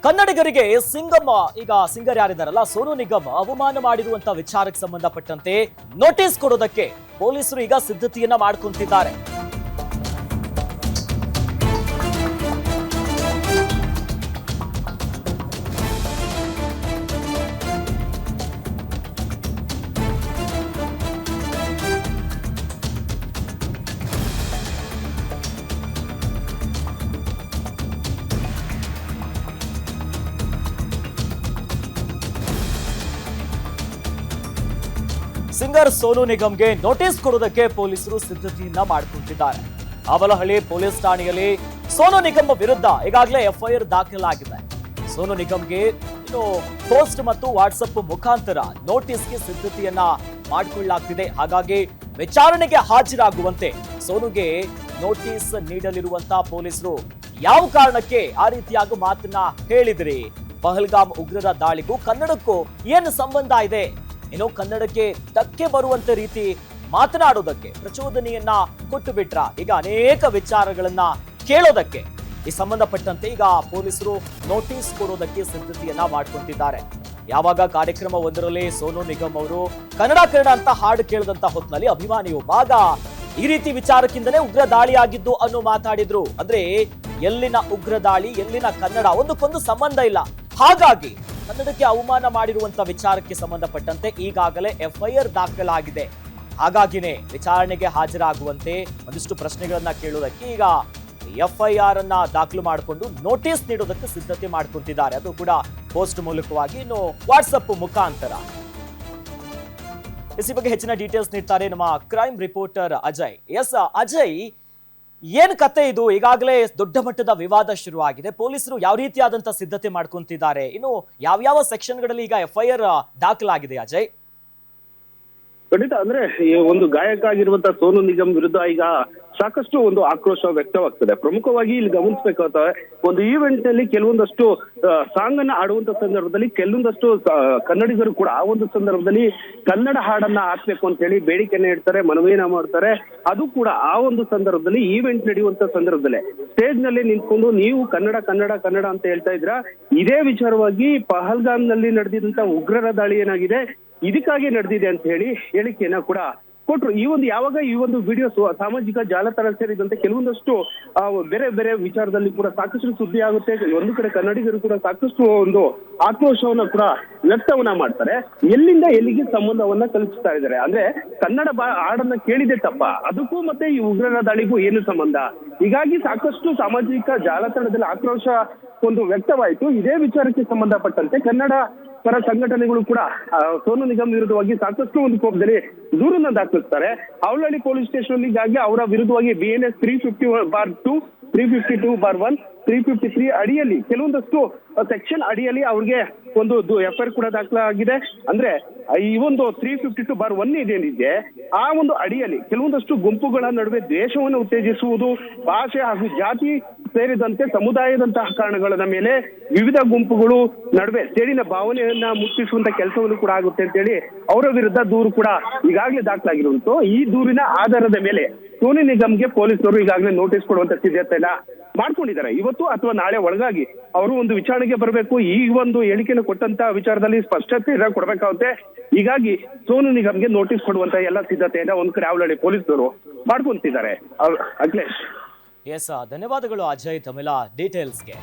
ಕನ್ನಡಿಗರಿಗೆ ಸಿಂಗರ್ ಯಾರಿದ್ದಾರಲ್ಲ ಸೋನು ನಿಗಮ್ ಅವಮಾನ ಮಾಡಿರುವಂತ ವಿಚಾರಕ್ಕೆ ಸಂಬಂಧಪಟ್ಟಂತೆ ನೋಟಿಸ್ ಕೊಡೋದಕ್ಕೆ ಪೊಲೀಸರು ಈಗ ಸಿದ್ಧತೆಯನ್ನ ಮಾಡ್ಕೊಂತಿದ್ದಾರೆ. ಸಿಂಗರ್ ಸೋನು ನಿಗಮ್ಗೆ ನೋಟಿಸ್ ಕೊಡೋದಕ್ಕೆ ಪೊಲೀಸರು ಸಿದ್ಧತೆಯನ್ನ ಮಾಡ್ಕೊಂತಿದ್ದಾರೆ. ಅವಲಹಳ್ಳಿ ಪೊಲೀಸ್ ಠಾಣೆಯಲ್ಲಿ ಸೋನು ನಿಗಮ್ ವಿರುದ್ಧ ಈಗಾಗಲೇ ಎಫ್ಐಆರ್ ದಾಖಲಾಗಿದೆ. ಸೋನು ನಿಗಮ್ಗೆ ಪೋಸ್ಟ್ ಮತ್ತು ವಾಟ್ಸಪ್ ಮುಖಾಂತರ ನೋಟಿಸ್ಗೆ ಸಿದ್ಧತೆಯನ್ನ ಮಾಡಿಕೊಳ್ಳಲಾಗ್ತಿದೆ. ಹಾಗಾಗಿ ವಿಚಾರಣೆಗೆ ಹಾಜರಾಗುವಂತೆ ಸೋನುಗೆ ನೋಟಿಸ್ ನೀಡಲಿರುವಂತಹ ಪೊಲೀಸರು ಯಾವ ಕಾರಣಕ್ಕೆ ಆ ರೀತಿಯಾಗಿ ಮಾತನ್ನ ಹೇಳಿದ್ರಿ, ಪಹಲ್ಗಾಮ್ ಉಗ್ರರ ದಾಳಿಗೂ ಕನ್ನಡಕ್ಕೂ ಏನು ಸಂಬಂಧ ಇದೆ, ಕನ್ನಡಕ್ಕೆ ಧಕ್ಕೆ ಬರುವಂತ ರೀತಿ ಮಾತನಾಡೋದಕ್ಕೆ ಪ್ರಚೋದನೆಯನ್ನ ಕೊಟ್ಟು ಬಿಟ್ರ, ಈಗ ಅನೇಕ ವಿಚಾರಗಳನ್ನ ಕೇಳೋದಕ್ಕೆ ಈ ಸಂಬಂಧಪಟ್ಟಂತೆ ಈಗ ಪೊಲೀಸರು ನೋಟಿಸ್ ಕೊಡೋದಕ್ಕೆ ಸಿದ್ಧತೆಯನ್ನ ಮಾಡ್ಕೊಂತಿದ್ದಾರೆ. ಯಾವಾಗ ಕಾರ್ಯಕ್ರಮ ಒಂದರಲ್ಲಿ ಸೋನು ನಿಗಮ್ ಅವರು ಕನ್ನಡ ಅಂತ ಹಾಡು ಕೇಳಿದಂತ ಹೊತ್ತಿನಲ್ಲಿ ಅಭಿಮಾನಿಯೊಬ್ಬಾಗ ಈ ರೀತಿ ವಿಚಾರಕ್ಕಿಂದಲೇ ಉಗ್ರ ದಾಳಿ ಆಗಿದ್ದು ಅನ್ನೋ ಮಾತಾಡಿದ್ರು. ಅಂದ್ರೆ ಎಲ್ಲಿನ ಉಗ್ರ ದಾಳಿ, ಎಲ್ಲಿನ ಕನ್ನಡ ಒಂದಕ್ಕೊಂದು ಸಂಬಂಧ ಇಲ್ಲ. ಹಾಗಾಗಿ ಕನ್ನಡಕ್ಕೆ ಅವಮಾನ ಮಾಡಿರುವಂತ ವಿಚಾರಕ್ಕೆ ಸಂಬಂಧಪಟ್ಟಂತೆ ಈಗಾಗಲೇ ಎಫ್ಐಆರ್ ದಾಖಲಾಗಿದೆ. ಹಾಗಾಗಿನೇ ವಿಚಾರಣೆಗೆ ಹಾಜರಾಗುವಂತೆ ಒಂದಿಷ್ಟು ಪ್ರಶ್ನೆಗಳನ್ನ ಕೇಳೋದಕ್ಕೆ ಈಗ ಎಫ್ಐಆರ್ ಅನ್ನ ದಾಖಲು ಮಾಡಿಕೊಂಡು ನೋಟಿಸ್ ನೀಡೋದಕ್ಕೆ ಸಿದ್ಧತೆ ಮಾಡ್ಕೊಂತಿದ್ದಾರೆ. ಅದು ಕೂಡ ಪೋಸ್ಟ್ ಮೂಲಕವಾಗಿ, ಇನ್ನು ವಾಟ್ಸಪ್ ಮುಖಾಂತರ. ಈ ಬಗ್ಗೆ ಹೆಚ್ಚಿನ ಡೀಟೇಲ್ಸ್ ನೀಡ್ತಾರೆ ನಮ್ಮ crime reporter Ajay. Yes Ajay, ಏನ್ ಕತೆ ಇದು? ಈಗಾಗಲೇ ದೊಡ್ಡ ಮಟ್ಟದ ವಿವಾದ ಶುರುವಾಗಿದೆ. ಪೊಲೀಸರು ಯಾವ ರೀತಿಯಾದಂತಹ ಸಿದ್ಧತೆ ಮಾಡ್ಕೊಂತಿದ್ದಾರೆ? ಇನ್ನು ಯಾವ್ಯಾವ ಸೆಕ್ಷನ್ಗಳಲ್ಲಿ ಈಗ ಎಫ್ಐಆರ್ ದಾಖಲಾಗಿದೆ ಅಜಯ್? ಖಂಡಿತ, ಅಂದ್ರೆ ಈ ಒಂದು ಗಾಯಕ ಆಗಿರುವಂತಹ ಸೋನು ನಿಗಮ್ ವಿರುದ್ಧ ಈಗ ಸಾಕಷ್ಟು ಒಂದು ಆಕ್ರೋಶ ವ್ಯಕ್ತವಾಗ್ತದೆ. ಪ್ರಮುಖವಾಗಿ ಇಲ್ಲಿ ಗಮನಿಸಬೇಕಾದ್ರೆ ಒಂದು ಈವೆಂಟ್ ನಲ್ಲಿ ಕೆಲವೊಂದಷ್ಟು ಸಾಂಗ್ ಅನ್ನ ಆಡುವಂತ ಸಂದರ್ಭದಲ್ಲಿ ಕೆಲವೊಂದಷ್ಟು ಕನ್ನಡಿಗರು ಕೂಡ ಆ ಒಂದು ಸಂದರ್ಭದಲ್ಲಿ ಕನ್ನಡ ಹಾಡನ್ನ ಹಾಕ್ಬೇಕು ಅಂತ ಹೇಳಿ ಬೇಡಿಕೆಯನ್ನ ಇಡ್ತಾರೆ, ಮನವಿಯನ್ನ ಮಾಡ್ತಾರೆ. ಅದು ಕೂಡ ಆ ಒಂದು ಸಂದರ್ಭದಲ್ಲಿ ಈವೆಂಟ್ ನಡೆಯುವಂತ ಸಂದರ್ಭದಲ್ಲಿ ಸ್ಟೇಜ್ ನಲ್ಲಿ ನಿಂತ್ಕೊಂಡು ನೀವು ಕನ್ನಡ ಕನ್ನಡ ಕನ್ನಡ ಅಂತ ಹೇಳ್ತಾ ಇದ್ರ. ಇದೇ ವಿಚಾರವಾಗಿ ಪಹಲ್ಗಾಮ್ ನಲ್ಲಿ ನಡೆದಿದ್ದಂತ ಉಗ್ರರ ದಾಳಿ ಏನಾಗಿದೆ, ಇದಕ್ಕಾಗಿ ನಡೆದಿದೆ ಅಂತ ಹೇಳಿ ಹೇಳಿಕೆಯನ್ನ ಕೂಡ ಕೊಟ್ರು. ಯಾವಾಗ ಈ ಒಂದು ವಿಡಿಯೋ ಸಾಮಾಜಿಕ ಜಾಲತಾಣ ಸೇರಿದಂತೆ ಕೆಲವೊಂದಷ್ಟು ಬೇರೆ ಬೇರೆ ವಿಚಾರದಲ್ಲಿ ಕೂಡ ಸಾಕಷ್ಟು ಸುದ್ದಿ ಆಗುತ್ತೆ. ಒಂದು ಕಡೆ ಕನ್ನಡಿಗರು ಕೂಡ ಸಾಕಷ್ಟು ಒಂದು ಆಕ್ರೋಶವನ್ನ ಕೂಡ ವ್ಯಕ್ತವನ್ನ ಮಾಡ್ತಾರೆ. ಎಲ್ಲಿಂದ ಎಲ್ಲಿಗೆ ಸಂಬಂಧವನ್ನ ಕಲ್ಪಿಸ್ತಾ ಇದ್ದಾರೆ, ಅಂದ್ರೆ ಕನ್ನಡ ಹಾಡನ್ನ ಕೇಳಿದೆ ತಪ್ಪ, ಅದಕ್ಕೂ ಮತ್ತೆ ಈ ಉಗ್ರರ ದಾಳಿಗೂ ಏನು ಸಂಬಂಧ? ಹೀಗಾಗಿ ಸಾಕಷ್ಟು ಸಾಮಾಜಿಕ ಜಾಲತಾಣದಲ್ಲಿ ಆಕ್ರೋಶ ಒಂದು ವ್ಯಕ್ತವಾಯಿತು. ಇದೇ ವಿಚಾರಕ್ಕೆ ಸಂಬಂಧಪಟ್ಟಂತೆ ಕನ್ನಡ ಪರ ಸಂಘಟನೆಗಳು ಕೂಡ ಸೋನು ನಿಗಮ್ ವಿರುದ್ಧವಾಗಿ ಸಾಕಷ್ಟು ಒಂದು ಕೋಪದಲ್ಲಿ ದೂರನ್ನ ದಾಖಲಿಸ್ತಾರೆ. ಅವಲಹಳ್ಳಿ ಪೊಲೀಸ್ ಸ್ಟೇಷನ್ ಹೀಗಾಗಿ ಅವರ ವಿರುದ್ಧವಾಗಿ BNS 350/2, 352/1, 353 ಅಡಿಯಲ್ಲಿ ಕೆಲವೊಂದಷ್ಟು ಸೆಕ್ಷನ್ ಅಡಿಯಲ್ಲಿ ಅವ್ರಿಗೆ ಒಂದು ಎಫ್ಐಆರ್ ಕೂಡ ದಾಖಲಾಗಿದೆ. ಅಂದ್ರೆ ಈ ಒಂದು 352/1 ಇದೇನಿದೆ ಆ ಒಂದು ಅಡಿಯಲ್ಲಿ ಕೆಲವೊಂದಷ್ಟು ಗುಂಪುಗಳ ನಡುವೆ ದ್ವೇಷವನ್ನು ಉತ್ತೇಜಿಸುವುದು, ಭಾಷೆ ಹಾಗೂ ಜಾತಿ ಸೇರಿದಂತೆ ಸಮುದಾಯದಂತಹ ಕಾರಣಗಳ ಮೇಲೆ ವಿವಿಧ ಗುಂಪುಗಳು ನಡುವೆ ಸೇಡಿನ ಭಾವನೆಯನ್ನ ಮುಟ್ಟಿಸುವಂತ ಕೆಲಸವನ್ನು ಕೂಡ ಆಗುತ್ತೆ ಅಂತ ಹೇಳಿ ಅವರ ವಿರುದ್ಧ ದೂರು ಕೂಡ ಈಗಾಗಲೇ ದಾಖಲಾಗಿರುವಂತ. ಈ ದೂರಿನ ಆಧಾರದ ಮೇಲೆ ಸೋನು ನಿಗಮ್ಗೆ ಪೊಲೀಸರು ಈಗಾಗಲೇ ನೋಟಿಸ್ ಕೊಡುವಂತ ಸಿದ್ಧತೆಯನ್ನ ಮಾಡ್ಕೊಂಡಿದ್ದಾರೆ. ಇವತ್ತು ಅಥವಾ ನಾಳೆ ಒಳಗಾಗಿ ಅವರು ಒಂದು ವಿಚಾರಣೆಗೆ ಬರಬೇಕು. ಈ ಒಂದು ಹೇಳಿಕೆಯನ್ನು ಕೊಟ್ಟಂತ ವಿಚಾರದಲ್ಲಿ ಸ್ಪಷ್ಟತೆ ಕೊಡ್ಬೇಕಾಗುತ್ತೆ. ಹೀಗಾಗಿ ಸೋನು ನಿಗಮ್ಗೆ ನೋಟಿಸ್ ಕೊಡುವಂತ ಎಲ್ಲ ಸಿದ್ಧತೆಯನ್ನ ಒಂದ್ ಕಡೆ ಅವಲಹಳ್ಳಿ ಪೊಲೀಸರು ಮಾಡ್ಕೊಂತಿದ್ದಾರೆ. ಅಖಿಲೇಶ್. ಎಸ್, ಧನ್ಯವಾದಗಳು ಅಜಯ್ ತಮ್ಮೆಲ್ಲ ಡೀಟೇಲ್ಸ್ಗೆ.